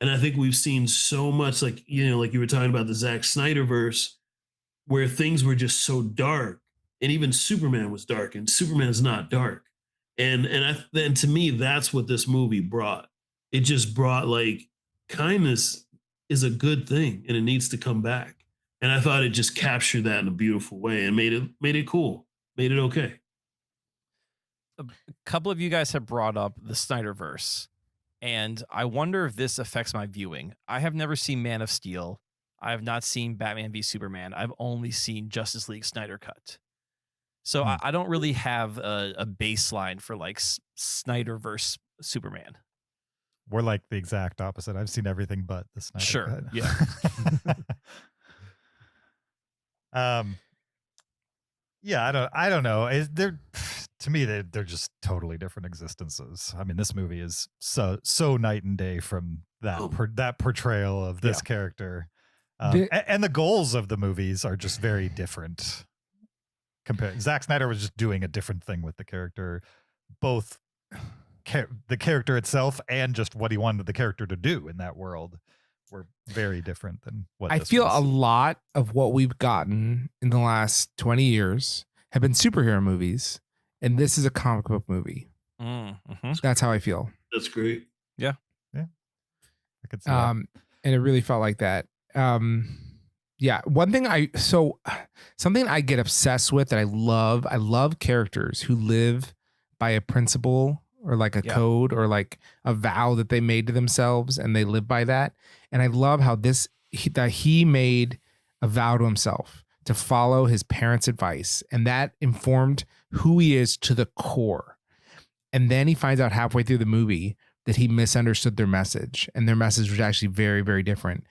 And I think we've seen so much, like, like you were talking about the Zack Snyder verse, where things were just so dark, and even Superman was dark, and Superman's not dark. And to me, that's what this movie brought. It just brought like kindness is a good thing, and it needs to come back. And I thought it just captured that in a beautiful way and made it cool, made it okay. A couple of you guys have brought up the Snyderverse, and I wonder if this affects my viewing. I have never seen Man of Steel. I have not seen Batman v Superman. I've only seen Justice League Snyder Cut. So Hmm. I don't really have a baseline for like Snyderverse Superman. We're like the exact opposite. I've seen everything but the Snyder Sure. Cut. Yeah. um, yeah, I don't know. They're to me they're just totally different existences. I mean, this movie is so night and day from that Oh. that portrayal of this Yeah. character. The- And the goals of the movies are just very different. Zack Snyder was just doing a different thing with the character, both the character itself and just what he wanted the character to do in that world were very different than what I this feel was. a lot of what we've gotten in the last 20 years have been superhero movies, and this is a comic book movie. Mm-hmm. That's how I feel. That's great. I could see that. And it really felt like that. Yeah, something I get obsessed with that I love characters who live by a principle or like a code or like a vow that they made to themselves and they live by that. And I love how that he made a vow to himself to follow his parents' advice, and that informed who he is to the core. And then he finds out halfway through the movie that he misunderstood their message, and their message was actually very, very different.